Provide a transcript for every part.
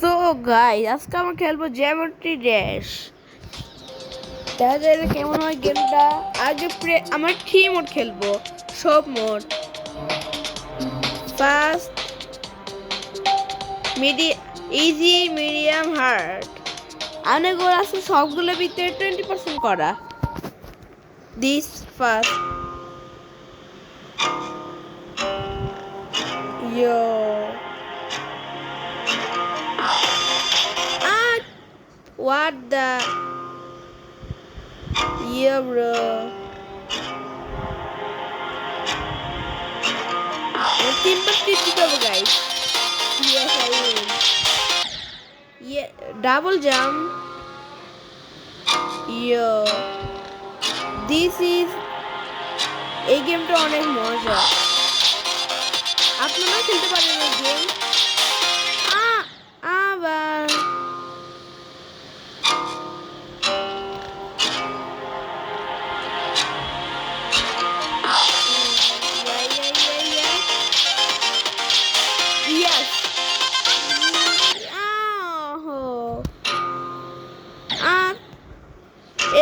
So guys আজকে আমরা খেলবো জ্যামেট্রি ড্যাশ। দেখা যায় কেমন হয় গেমটা। আগে আমরা 3 মোড খেলবো, সব mode, fast, easy, medium, hard. অনেক গোল আছে, সবগুলোর ভিতরে 20% করা। This fast yo what the yeah bro. Timber digital guys. Yes I will. Yeah, double jump. Yo, this is এই গেমটা অনেক মজা, আপনারা খেলতে পারেন এই গেম। আবার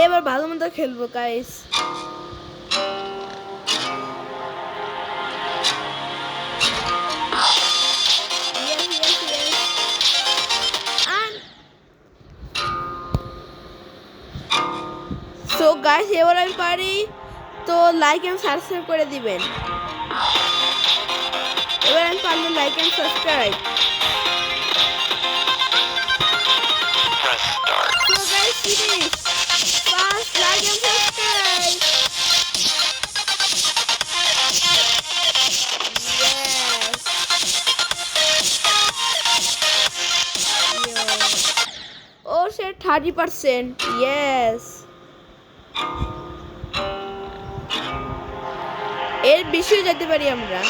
এবার ভালো মতো খেলবো গাইস। সো গাইস এবার আমি পারি, তো লাইক এন্ড সাবস্ক্রাইব করে দিবেন। এবার আমি পারলে like and subscribe. So guys please fast like and subscribe. ও সে 30%, ইয়েস। এর বেশিও যেতে পারি আমরা।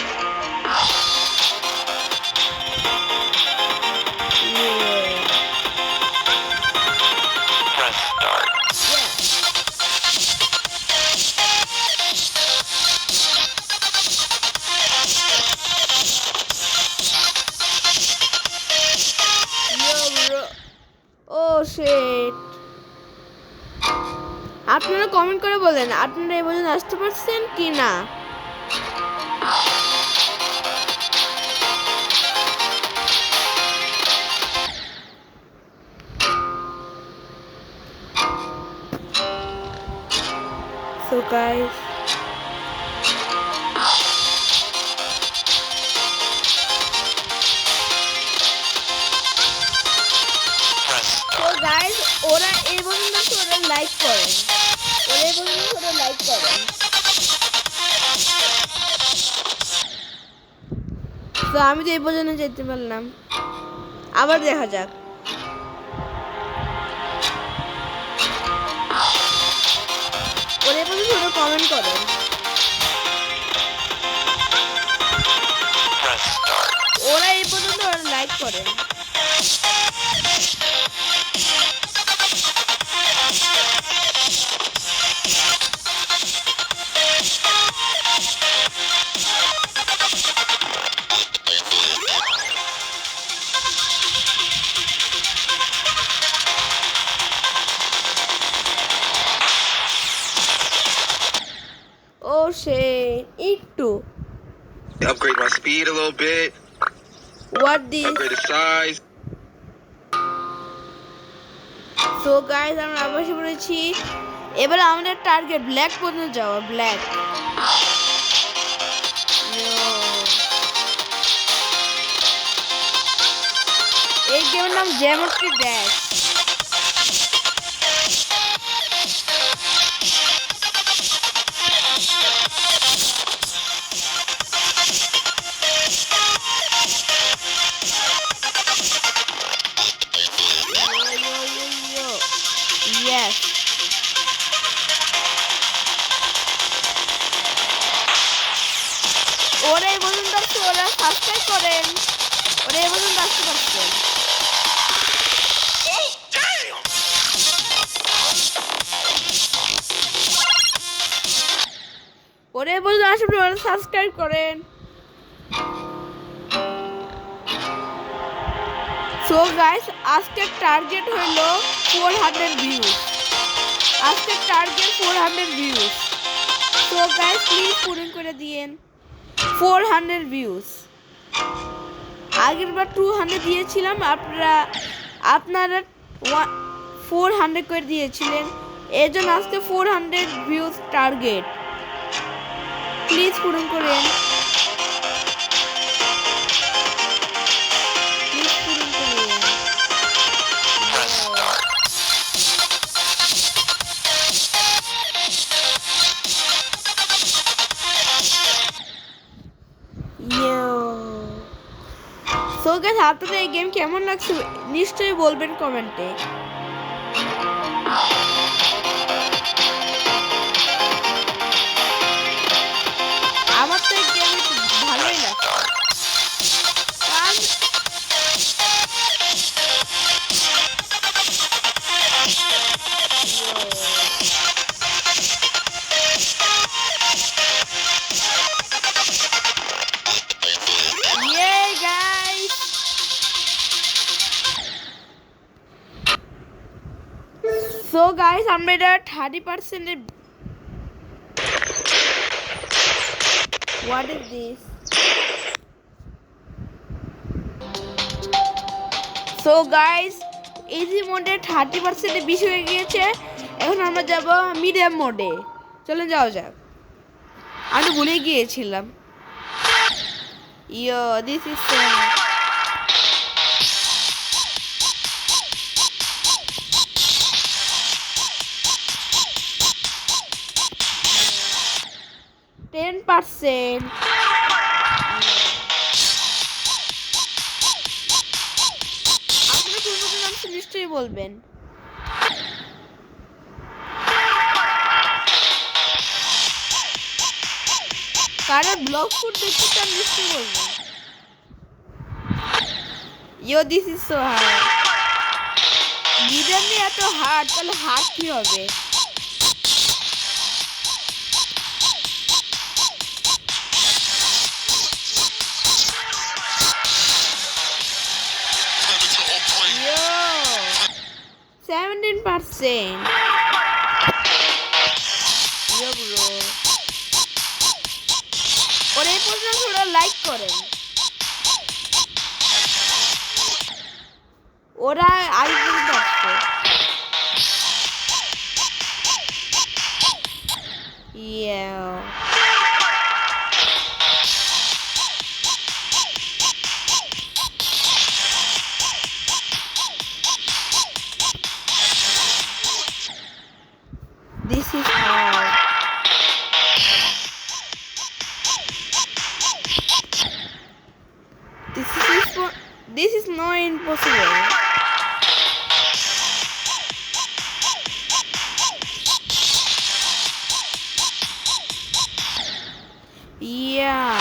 ও শিট, আপনারা কমেন্ট করে বলেন আপনারা এই পর্যন্ত আসতে পারছেন কি না। So guys, ওরা এই পর্যন্ত ওরা লাইক করেন, ওরা এই পর্যন্ত ওরা লাইক করেন। তো আমি তো এই পর্যন্ত যেতে পারলাম, আবার দেখা যাক। ওরা এই পর্যন্ত ওরা কমেন্ট করেন, ওরা এই পর্যন্ত ওরা লাইক করেন। Oh shit, E2. Upgrade my speed a little bit. What this? Upgrade the size. So guys, আমরা আবার এসে পড়েছি। এবার আমাদের টার্গেট ব্ল্যাক পর্যন্ত যাওয়া, ব্ল্যাক। এই গেমের নাম জ্যামেট্রি ড্যাশ। Yes. ওরা এই পর্যন্ত আসছে, ওরা সাবস্ক্রাইব করেন, ওরা এই পর্যন্ত আসতে পারছেন। ওরা এই পর্যন্ত আসলে ওরা সাবস্ক্রাইব করেন। সো গাইস আজকের টার্গেট হলো 400 ভিউজ। আজকের target 400 views. So guys please পূরণ করে দিয়েন 400 ভিউজ। আগের বার 200 দিয়েছিলাম, আপনারা 400 করে দিয়েছিলেন, এর জন্য আজকে 400 ভিউজ টার্গেট। প্লিজ পূরণ করেন। সো গাইস আপনাদের এই গেম কেমন লাগছে নিশ্চয়ই বলবেন কমেন্টে। আমার তো এই গেম ভালোই লাগছে। সো গাইস আমরা এটা 30%-এর what is this? So guys easy মোডে 30%-এর বেশি হয়ে গিয়েছে। এখন আমরা যাব মিডিয়াম মোডে। চলে যাওয়া যাক। আমি ভুলে গিয়েছিলাম। ইয়ো দিস ইজ 10%। আপনারা কোন কোন নাম নিশ্চয়ই বলবেন। কারা ব্লগ ফুড দেখতে চান নিশ্চয়ই বলবেন। ইয়ো দিস ইজ সো হার্ড। মিডিয়ামে এত হার্ড, তাহলে হার্ড কি হবে? Yo, 17%. Yo bro. और এই পর্যন্ত ওরা লাইক করেন। ওরা আগে পর্যন্ত আসছে। Yeah. This is hard. This is not impossible. Yeah.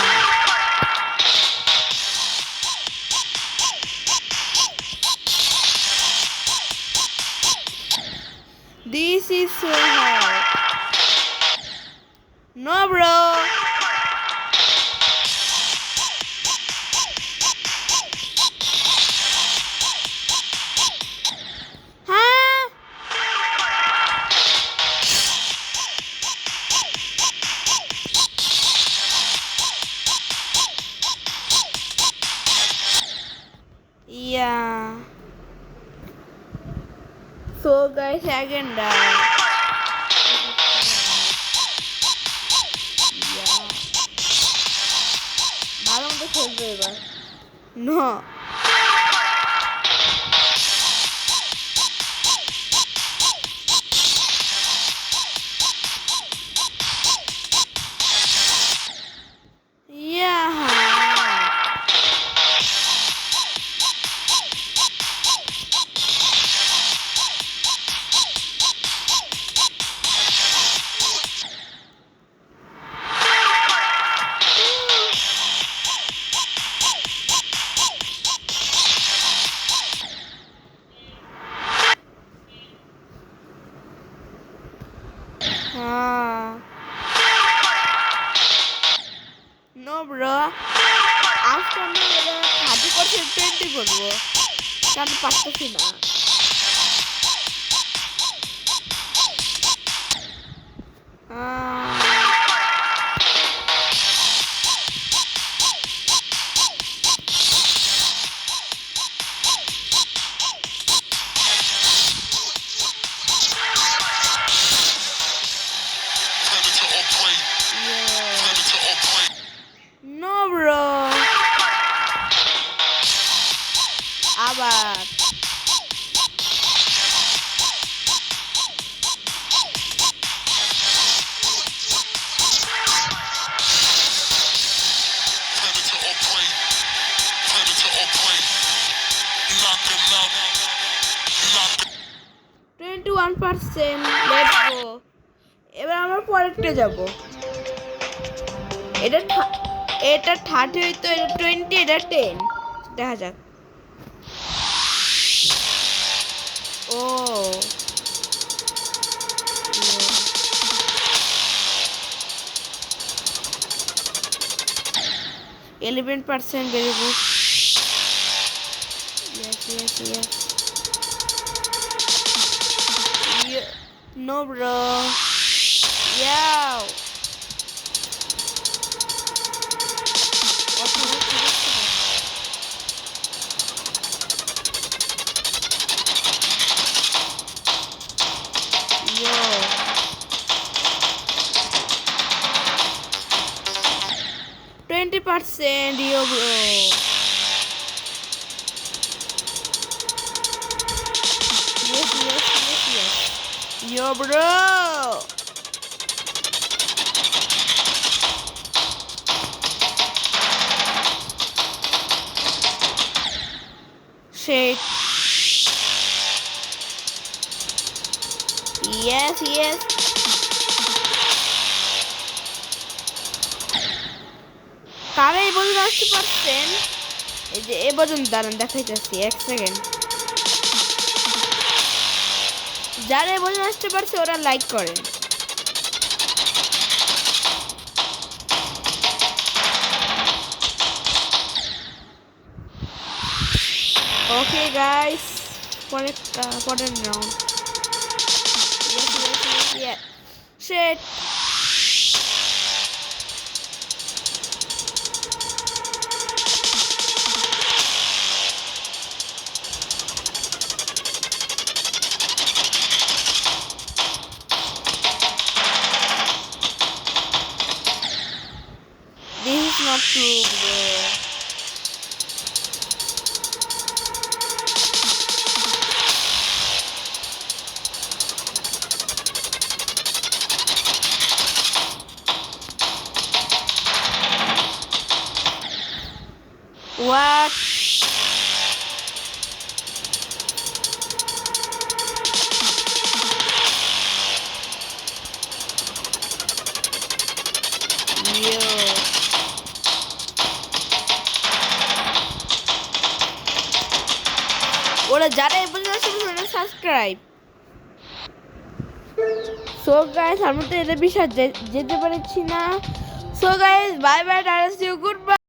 This is so hard. No, bro. Huh? Yeah. So guys, again die. ভালো মতো খেলবো এবার। No. Yeah. No bro, আজকে আমরা 30% করবো। কারণ পারতেছি না। নো ব্রো, আবার %, লেটস গো। এবার আমরা পরেরটা যাব। এটা 30 হইতো, এটা 20, এটা 10। দেখা যাক। ও 11%, very good. Yes. No bro. Yeah. Yo. 20%, yo bro. Yes. Yo bro. Shit. Yes. কারা এই পর্যন্ত আসতে পারছেন? এই যে এ পর্যন্ত দাঁড়ান, দেখাইতেছি 1 সেকেন্ড। যারা এ পর্যন্ত আসতে পারছে ওরা লাইক করেন। ওকে গাইস, পরের round. Yes. Shit. This is not true, bro. What? Yo. ওরা যারা এই পর্যন্ত সাবস্ক্রাইব। সো গাইস, আমরা তো এটা বিষয় যেতে পারছি না। So guys, bye bye, tata, see you, good by.